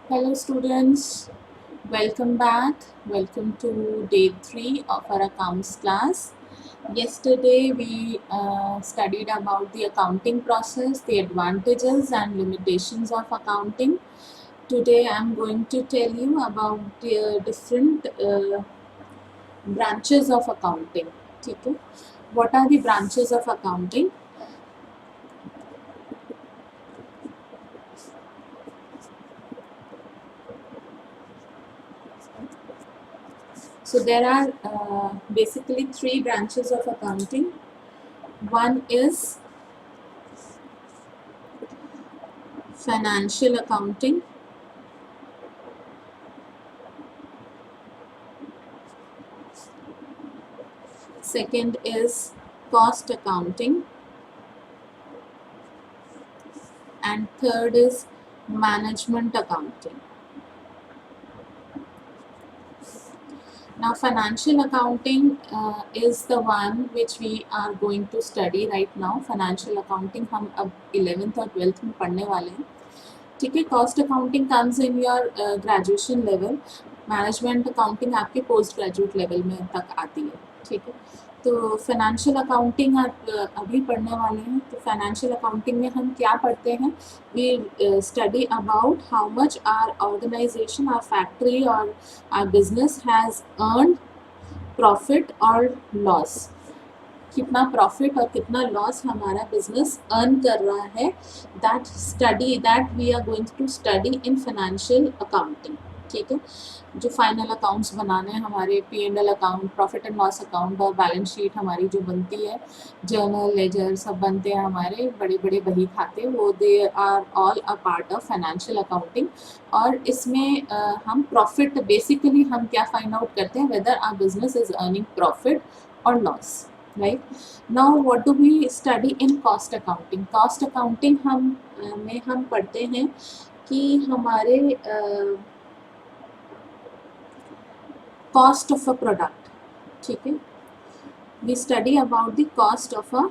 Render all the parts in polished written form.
Hello students, welcome back. Welcome to day 3 of our accounts class. Yesterday we studied about the accounting process, the advantages and limitations of accounting. Today I am going to tell you about the different branches of accounting. ठीक है? What are the branches of accounting? So there are basically three branches of accounting. One is financial accounting. Second is cost accounting. And third is management accounting. Now financial accounting is the one which we are going to study right now. Financial accounting हम अब 11th और 12th में पढ़ने वाले हैं. ठीक है. Cost accounting comes in your graduation level. Management accounting आपके पोस्ट ग्रेजुएट लेवल में तक आती है. ठीक है. तो फाइनेंशियल अकाउंटिंग आप अभी पढ़ने वाले हैं. तो फाइनेंशियल अकाउंटिंग में हम क्या पढ़ते हैं? We study about how much our organisation, our factory और our business has earn profit और लॉस. कितना प्रॉफिट और कितना लॉस हमारा बिजनेस अर्न कर रहा है, that we are going to study in financial accounting. ठीक है. जो फाइनल अकाउंट्स बनाने हैं हमारे, P&L account, profit and loss account और बैलेंस शीट हमारी जो बनती है, जर्नल, लेजर सब बनते हैं हमारे, बड़े बड़े बही खाते, वो they are all a part of financial accounting. और इसमें हम प्रॉफिट, बेसिकली हम क्या फाइंड आउट करते हैं, whether our business is earning profit और loss. Right. Now what do we study in cost accounting? Cost accounting में हम पढ़ते हैं कि हमारे कॉस्ट ऑफ अ प्रोडक्ट. ठीक है. We study about the cost of a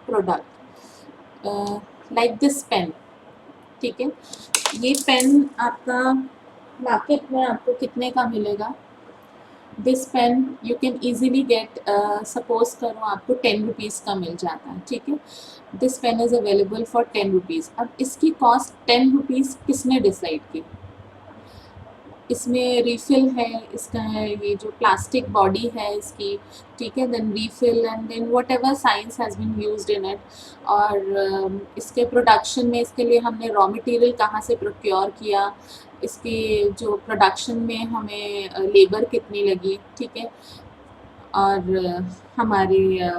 product. Like this pen. ठीक है. ये पेन आपका मार्केट में आपको कितने का मिलेगा? This pen you can easily get, suppose करो आपको 10 रुपीज़ का मिल जाता है. ठीक है. This pen is available for 10 rupees. अब इसकी कॉस्ट 10 रुपीज़ किसने डिसाइड की? इसमें रीफिल है, इसका है ये जो प्लास्टिक बॉडी है इसकी. ठीक है. Then refill and then whatever science has been used in it. और इसके प्रोडक्शन में, इसके लिए हमने रॉ मटेरियल कहाँ से प्रोक्योर किया, इसके जो प्रोडक्शन में हमें लेबर कितनी लगी. ठीक है. और हमारे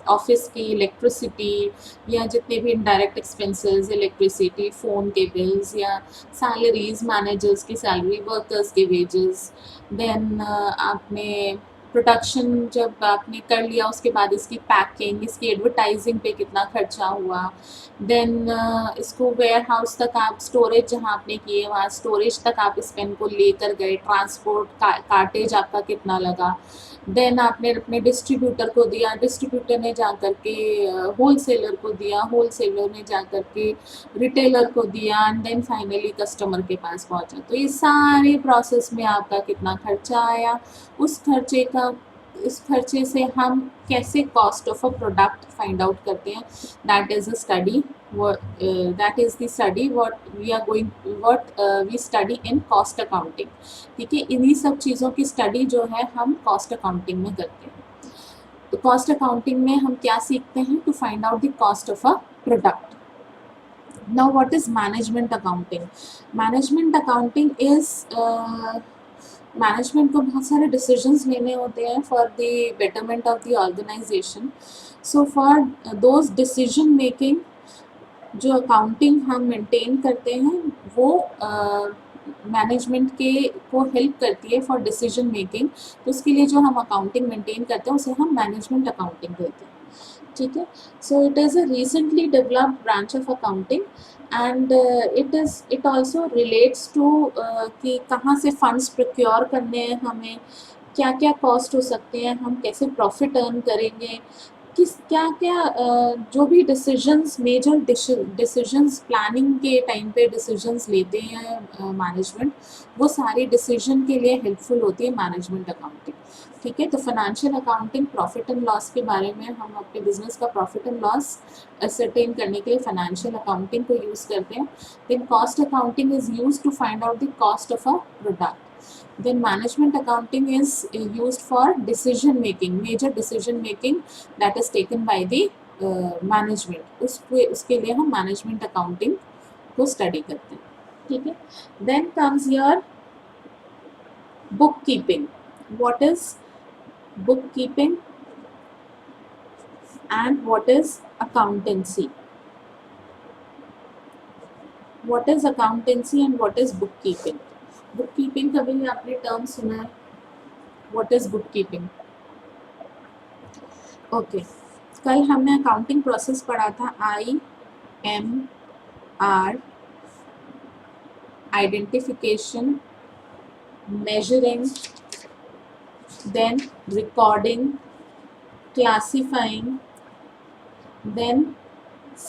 ऑफिस की इलेक्ट्रिसिटी या जितने भी इनडायरेक्ट एक्सपेंसेस, इलेक्ट्रिसिटी, फ़ोन के बिल्स या सैलरीज, मैनेजर्स की सैलरी, वर्कर्स के वेजेस. देन आपने प्रोडक्शन जब आपने कर लिया, उसके बाद इसकी पैकिंग, इसकी एडवर्टाइजिंग पे कितना खर्चा हुआ. देन इसको वेयर हाउस तक आप, स्टोरेज जहाँ आपने किए वहाँ स्टोरेज तक आप इस पेन को लेकर गए, ट्रांसपोर्ट कार्टेज आपका कितना लगा. देन आपने अपने डिस्ट्रीब्यूटर को दिया, डिस्ट्रीब्यूटर ने जा कर के होलसेलर को दिया, होलसेलर ने जा कर के रिटेलर को दिया, एंड देन फाइनली कस्टमर के पास पहुंचा. तो ये सारे प्रोसेस में आपका कितना खर्चा आया, उस खर्चे से हम कैसे cost of a product find out करते हैं. That is a study. That is the study what we study in cost accounting. ठीक है. इन्हीं सब चीज़ों की स्टडी जो है हम कॉस्ट अकाउंटिंग में करते हैं. तो कॉस्ट अकाउंटिंग में हम क्या सीखते हैं? To find out the cost of a product. Now what is management accounting? Management accounting is, management को बहुत सारे डिसीजंस लेने होते हैं for the betterment of the organisation. So for those decision making जो अकाउंटिंग हम मेंटेन करते हैं, वो मैनेजमेंट के को हेल्प करती है फॉर डिसीजन मेकिंग. तो उसके लिए जो हम अकाउंटिंग मेंटेन करते हैं उसे हम मैनेजमेंट अकाउंटिंग कहते हैं. ठीक है. So it is a recently developed branch of accounting and it also relates to कि कहाँ से फंड्स प्रोक्योर करने हैं, हमें क्या क्या कॉस्ट हो सकते हैं, हम कैसे प्रॉफिट अर्न करेंगे, किस क्या क्या जो भी डिसीजंस, मेजर डिसीजंस प्लानिंग के टाइम पे डिसीजंस लेते हैं मैनेजमेंट, वो सारी डिसीजन के लिए हेल्पफुल होती है मैनेजमेंट अकाउंटिंग। ठीक है, तो financial accounting profit and loss के बारे में, हम अपने बिजनेस का प्रॉफिट एंड लॉस असरटेन करने के लिए फाइनेंशियल अकाउंटिंग को यूज़ करते हैं। Then cost accounting is use to find out the cost of a product. Then management accounting is used for decision making, major decision making that is taken by the management। उसके लिए हम management accounting को study करते हैं। ठीक है, then comes your bookkeeping। What is bookkeeping and what is accountancy? What is accountancy and what is bookkeeping? bookkeeping कभी भी आपने टर्म सुना है? What is bookkeeping? ओके, कल हमने अकाउंटिंग प्रोसेस पढ़ा था, IMR, identification, measuring, then recording, classifying, then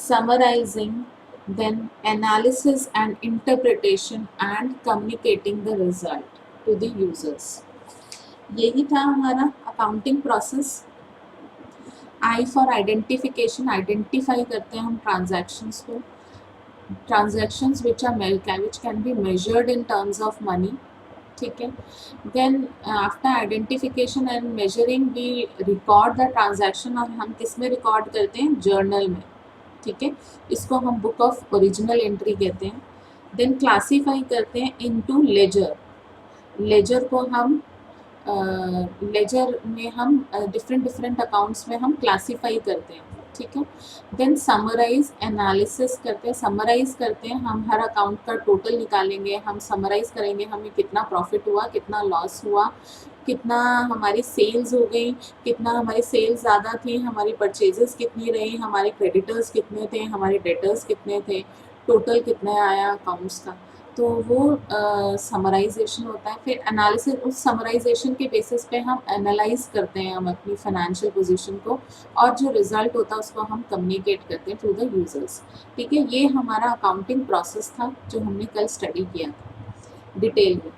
summarising, then analysis and interpretation and communicating the result to the users. यही था हमारा accounting process. I for identification, identify करते हैं हम ट्रांजैक्शंस को, transactions which can be measured in terms of money। ठीक है, then after identification and measuring we record the transaction, और हम किस में रिकॉर्ड करते हैं? जर्नल में। ठीक है, इसको हम बुक ऑफ ओरिजिनल एंट्री कहते हैं। देन क्लासीफाई करते हैं इनटू लेजर। लेजर को हम लेजर में हम डिफरेंट अकाउंट्स में हम क्लासीफाई करते हैं। ठीक है, देन समराइज, एनालिसिस करते हैं, समराइज करते हैं, हम हर अकाउंट का टोटल निकालेंगे, हम समराइज करेंगे हमें कितना प्रॉफिट हुआ, कितना लॉस हुआ, कितना हमारी सेल्स हो गई, कितना हमारी सेल्स ज़्यादा थी, हमारी परचेजेस कितनी रही, हमारे क्रेडिटर्स कितने थे, हमारे डेटर्स कितने थे, टोटल कितना आया अकाउंट्स का। तो वो समराइजेशन होता है। फिर एनालिसिस, उस समराइजेशन के बेसिस पे हम एनालाइज करते हैं हम अपनी फाइनेंशियल पोजीशन को, और जो रिजल्ट होता है उसको हम कम्युनिकेट करते हैं टू द यूजर्स। ठीक है, ये हमारा अकाउंटिंग प्रोसेस था जो हमने कल स्टडी किया था डिटेल में।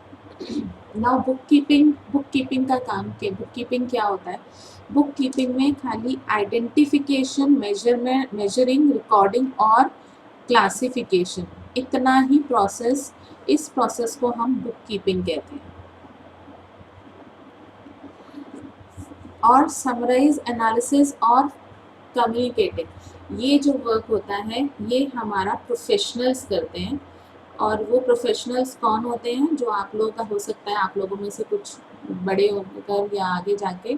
नाउ बुक कीपिंग का काम क्या, बुक कीपिंग क्या होता है? बुक कीपिंग में खाली आइडेंटिफिकेशन, मेजरिंग, रिकॉर्डिंग और क्लासिफिकेशन, इतना ही प्रोसेस, इस प्रोसेस को हम बुक कीपिंग कहते हैं। और समराइज, एनालिसिस और कम्युनिकेटिंग, ये जो वर्क होता है ये हमारा प्रोफेशनल्स करते हैं। और वो प्रोफेशनल्स कौन होते हैं? जो आप लोगों का हो सकता है, आप लोगों में से कुछ बड़े होकर या आगे जाके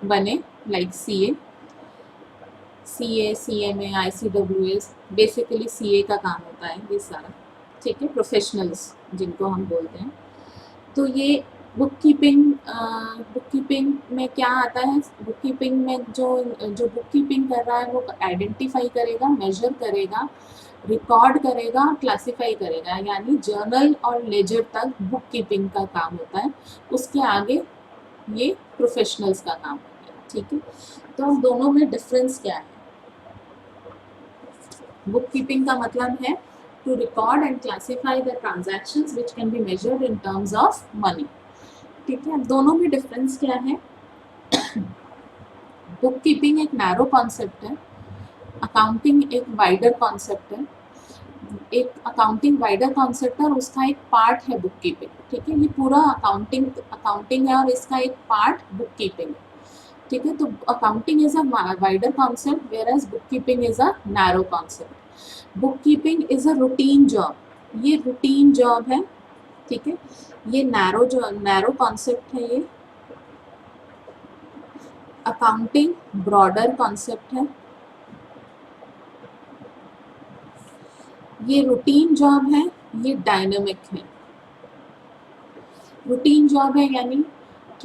बने, like CA, CMA, ICWS, basically CA का काम होता है ये सारा। ठीक है, प्रोफेशनल्स जिनको हम बोलते हैं। तो ये बुक कीपिंग में क्या आता है? बुक कीपिंग में जो बुक कीपिंग कर रहा है वो आइडेंटिफाई करेगा, मेजर करेगा, रिकॉर्ड करेगा, क्लासिफाई करेगा, यानी जर्नल और लेजर तक बुक कीपिंग का काम होता है। उसके आगे ये प्रोफेशनल्स का काम होता है। ठीक है, तो हम दोनों में डिफरेंस क्या है? बुक कीपिंग का मतलब है to record and classify the transactions which can be measured in terms of money. ठीक है, दोनों में डिफरेंस क्या है? बुक कीपिंग एक नैरो कॉन्सेप्ट है, अकाउंटिंग एक वाइडर कॉन्सेप्ट है। एक अकाउंटिंग वाइडर कॉन्सेप्ट है और उसका एक पार्ट है बुक कीपिंग। ठीक है, ये पूरा अकाउंटिंग है और इसका एक पार्ट बुक कीपिंग है। ठीक है, तो accounting is a wider concept whereas book keeping is a narrow concept. Book keeping is a routine job, ये रूटीन जॉब है। ठीक है, ये नैरो कॉन्सेप्ट है। ये अकाउंटिंग ब्रॉडर कॉन्सेप्ट है। ये रूटीन जॉब है, ये डायनामिक है। रूटीन जॉब है यानी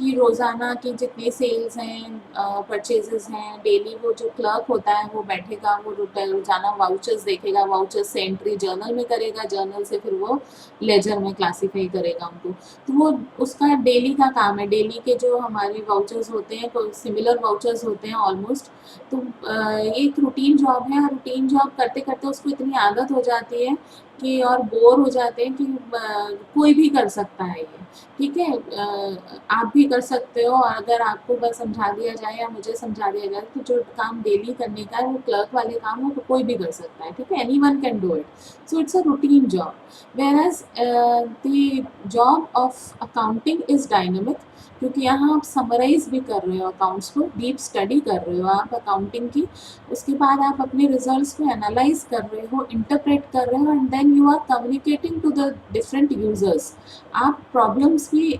कि रोज़ाना की जितनी सेल्स हैं, परचेजेस हैं, डेली वो जो क्लर्क होता है वो बैठेगा, वो रोज़ाना वाउचर्स देखेगा, वाउचर्स से एंट्री जर्नल में करेगा, जर्नल से फिर वो लेजर में क्लासीफाई करेगा उनको। तो वो उसका डेली का काम है। डेली के जो हमारे वाउचर्स होते हैं, तो सिमिलर वाउचर्स होते हैं ऑलमोस्ट। तो ये एक रूटीन जॉब है, और रूटीन जॉब करते करते उसको इतनी आदत हो जाती है कि, और बोर हो जाते हैं कि कोई भी कर सकता है ये, ठीक है। आप भी कर सकते हो, और अगर आपको बस समझा दिया जाए या मुझे समझा दिया जाए तो जो काम डेली करने का है वो क्लर्क वाले काम वो कोई भी कर सकता है, ठीक है। Any one can do it. So it's a routine job. Whereas the job of accounting is dynamic, क्योंकि यहाँ आप समराइज भी कर रहे हो अकाउंट्स को, डीप स्टडी कर रहे हो आप अकाउंटिंग की। उसके बाद आप अपने रिजल्ट्स को एनालाइज कर रहे हो, इंटरप्रेट कर रहे हो, and then you are communicating to the different users. आप प्रॉब्लम्स भी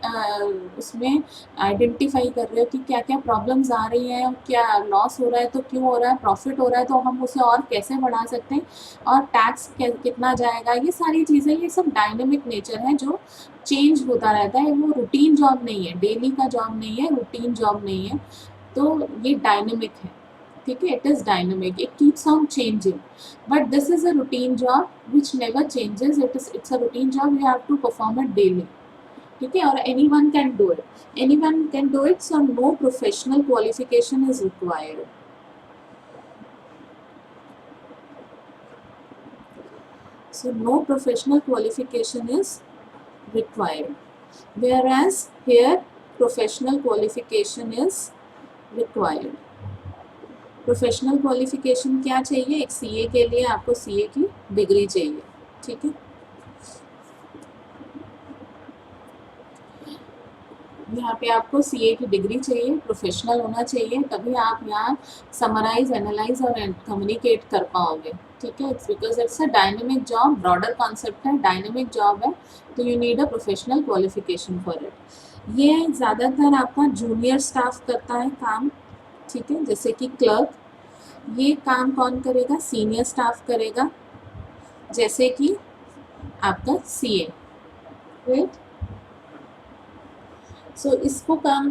उसमें आइडेंटिफाई कर रहे हो कि क्या क्या प्रॉब्लम्स आ रही हैं, क्या लॉस हो रहा है तो क्यों हो रहा है, प्रॉफिट हो रहा है तो हम उसे और कैसे बढ़ा सकते हैं, और टैक्स कितना जाएगा। ये सारी चीज़ें, ये सब डायनेमिक नेचर है जो चेंज होता रहता है। वो रूटीन जॉब नहीं है, डेली का जॉब नहीं है, रूटीन जॉब नहीं है। तो ये डायनेमिक है, ठीक है। It is dynamic, it keeps on changing, but this is a routine job which never changes. It's a routine job, you have to perform it daily, ठीक है। और any one can do it, any one can do it. So no professional qualification is required. So no professional qualification is required, whereas here professional qualification is required. Professional qualification क्या चाहिए? एक CA के लिए आपको CA की degree चाहिए, ठीक है। यहाँ पे आपको सीए की डिग्री चाहिए, प्रोफेशनल होना चाहिए, तभी आप यहाँ समराइज, एनालाइज और कम्युनिकेट कर पाओगे, ठीक है। It's because it's a dynamic job, broader concept है, डायनेमिक जॉब है, तो you need a professional qualification for it. ये ज़्यादातर आपका जूनियर स्टाफ करता है काम, ठीक है। जैसे कि क्लर्क, ये काम कौन करेगा? सीनियर स्टाफ करेगा, जैसे कि आपका सीए, राइट। सो इसको काम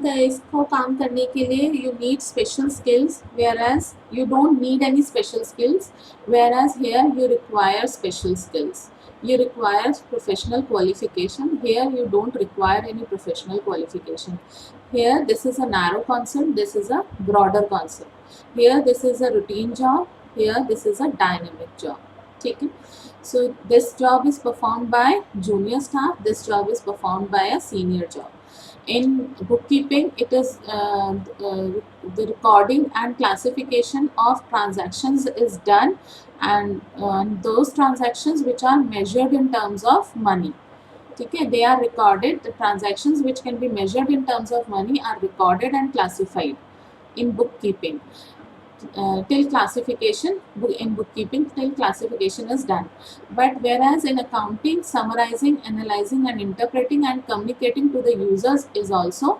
करने के लिए you need special skills, whereas you don't need any special skills, whereas here you require special skills, you require professional qualification. Here you don't require any professional qualification. Here this is a narrow concept, this is a broader concept. Here this is a routine job, here this is a dynamic job, ठीक है। So this job is performed by junior staff, this job is performed by a senior job. In bookkeeping, it is the recording and classification of transactions is done, and those transactions which are measured in terms of money, ठीक है, they are recorded. The transactions which can be measured in terms of money are recorded and classified in bookkeeping. Till classification, in bookkeeping, till classification is done. But whereas in accounting, summarizing, analyzing and interpreting and communicating to the users is also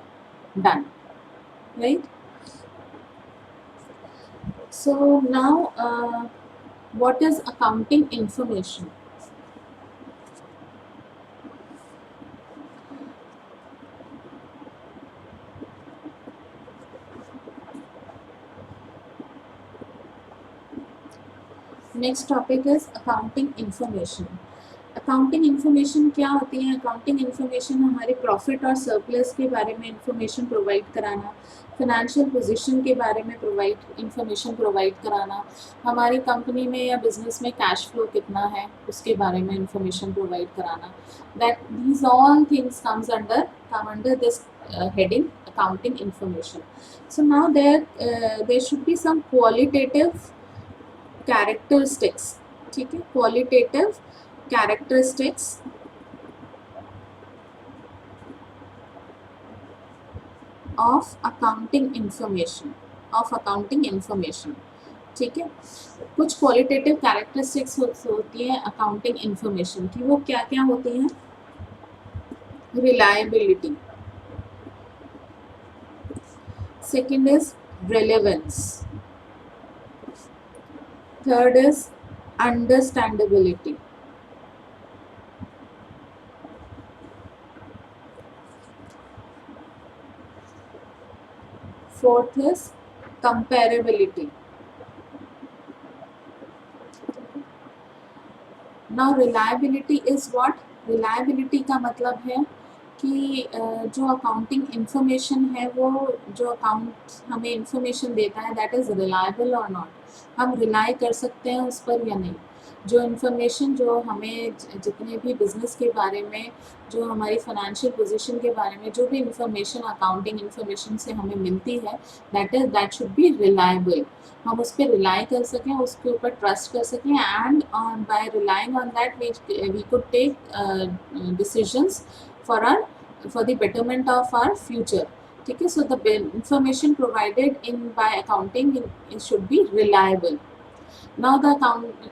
done, right? So now what is accounting information? Next topic is accounting information. Accounting information क्या होती है? Accounting information हमारे profit और surplus के बारे में information provide कराना, financial position के बारे में इंफॉर्मेशन प्रोवाइड कराना, हमारी कंपनी में या बिजनेस में कैश फ्लो कितना है उसके बारे में इंफॉर्मेशन प्रोवाइड कराना। That these all things come under this heading accounting information. So now there should be some qualitative characteristics, ठीक है, qualitative characteristics of accounting information, ठीक है। कुछ क्वालिटेटिव कैरेक्टरिस्टिक्स होती है अकाउंटिंग इंफॉर्मेशन की, वो क्या क्या होती हैं? Reliability, second is relevance, third is understandability, Fourth is comparability. Now reliability is what? Reliability का मतलब है कि जो अकाउंटिंग इंफॉर्मेशन है वो जो अकाउंट हमें इंफॉर्मेशन देता है दैट इज़ रिलायबल और नॉट, हम रिलाई कर सकते हैं उस पर या नहीं। जो इंफॉर्मेशन जो हमें जितने भी बिजनेस के बारे में, जो हमारी फाइनेंशियल पोजीशन के बारे में जो भी इंफॉर्मेशन अकाउंटिंग इंफॉर्मेशन से हमें मिलती है दैट शुड बी रिलायबल। हम उस पर रिलाई कर सकें, उसके ऊपर ट्रस्ट कर सकें, and by relying on that we could take decisions for the betterment of our future. ठीक है, so the information provided in by accounting it should be reliable. Now the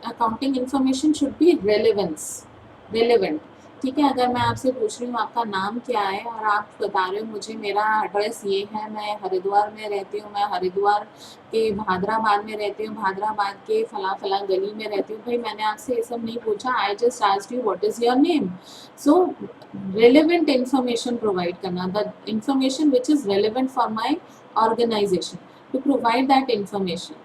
accounting information should be relevant. ठीक है, अगर मैं आपसे पूछ रही हूँ आपका नाम क्या है और आप बता रहे हो मुझे मेरा एड्रेस ये है, मैं हरिद्वार में रहती हूँ, मैं हरिद्वार के भादराबाद में रहती हूँ, भादराबाद के फला फला गली में रहती हूँ, भाई मैंने आपसे ये सब नहीं पूछा, I just asked you what is your name. So relevant information provide करना, the information which is relevant for my organisation, to provide that information.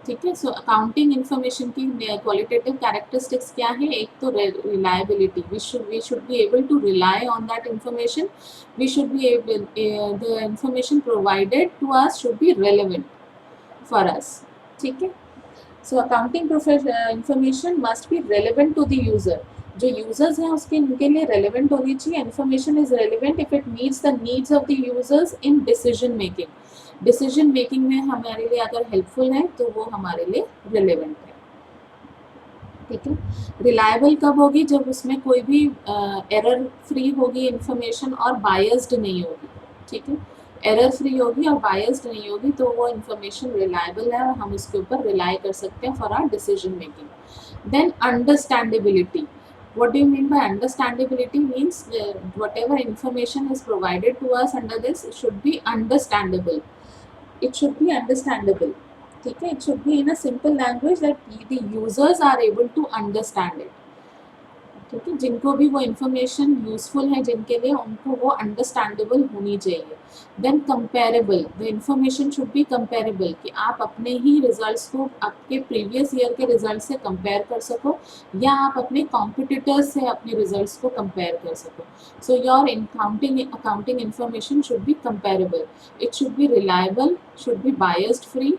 ठीक है, सो अकाउंटिंग इंफॉर्मेशन की क्वालिटेटिव कैरेक्टरिस्टिक्स क्या है? एक तो reliability, we should be able to rely on that information, we should be able, the information provided to us should be relevant for us. ठीक है, so accounting information must be relevant to the user, जो users हैं उसके उनके लिए relevant होनी चाहिए। Information is relevant if it meets the needs of the users in decision making, decision making में हमारे लिए अगर हेल्पफुल है तो वो हमारे लिए रिलेवेंट है। ठीक है, रिलायबल कब होगी? जब उसमें कोई भी एरर फ्री होगी इंफॉर्मेशन और बायस्ड नहीं होगी। ठीक है, एरर फ्री होगी और बायस्ड नहीं होगी तो वो इंफॉर्मेशन रिलायबल है और हम उसके ऊपर रिलाई कर सकते हैं for our decision making. Then understandability, what do you mean by understandability? Means whatever information is provided to us under this should be understandable, it should be understandable. ठीक है, it should be in a simple language that the users are able to understand it. ठीक है, जिनको भी वो information useful है जिनके लिए, उनको वो अंडरस्टैंडेबल होनी चाहिए। Then comparable, the information should be comparable, कि आप अपने ही रिजल्ट्स को आपके प्रीवियस ईयर के रिजल्ट से कंपेयर कर सको या आप अपने कॉम्पिटिटर्स से अपने रिजल्ट्स को कंपेयर कर सको। So your accounting information should be comparable, it should B reliable, should be biased free,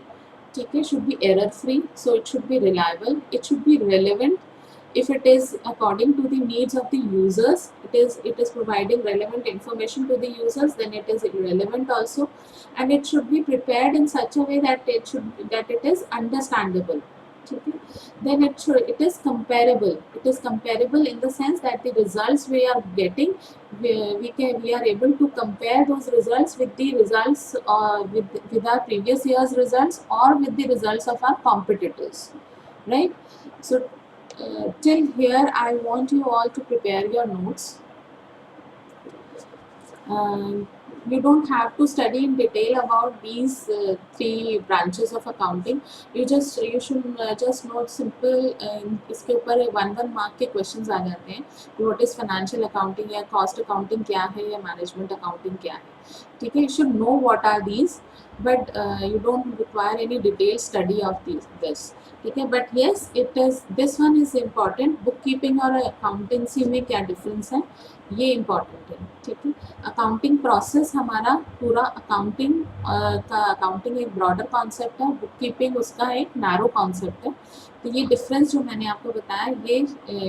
ठीक है, should be error free, so it should B reliable, it should be relevant. If it is according to the needs of the users, it is providing relevant information to the users, then it is relevant also, and it should be prepared in such a way that it is understandable. Okay. Then it is comparable. It is comparable in the sense that the results we are getting, we are able to compare those results with the results with our previous year's results or with the results of our competitors, right? So till here I want you all to prepare your notes. You don't have to study in detail about these three branches of accounting. You should just know simple, इसके ऊपर 1 mark के questions आ जाते हैं, what is financial accounting या cost accounting क्या है या management accounting क्या है। ठीक है, you should know what are these, but you don't require any detailed study of this. ठीक है, but yes it is, this one is important, book keeping और अकाउंटेंसी में क्या डिफरेंस है ये इम्पॉर्टेंट है। ठीक है, अकाउंटिंग प्रोसेस हमारा पूरा अकाउंटिंग एक ब्रॉडर कॉन्सेप्ट है, बुक कीपिंग उसका एक नैरो कॉन्सेप्ट है। तो ये डिफरेंस जो मैंने आपको बताया ये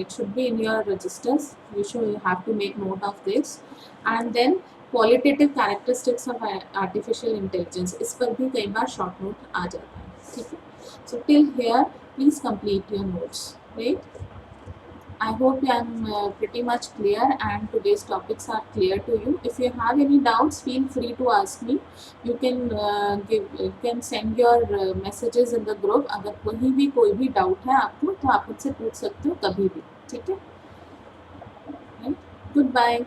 it should be in your registers, you have to make note of this. And then qualitative characteristics of artificial intelligence, इस पर भी कई बार शॉर्ट नोट आ जाता है। ठीक है, so till here please complete your notes, right? I hope I am pretty much clear and today's topics are clear to you. If you have any doubts, feel free to ask me. You can send your messages in the group. अगर कहीं भी कोई भी doubt है आपको तो आप मुझसे पूछ सकते हो कभी भी। ठीक है, Goodbye.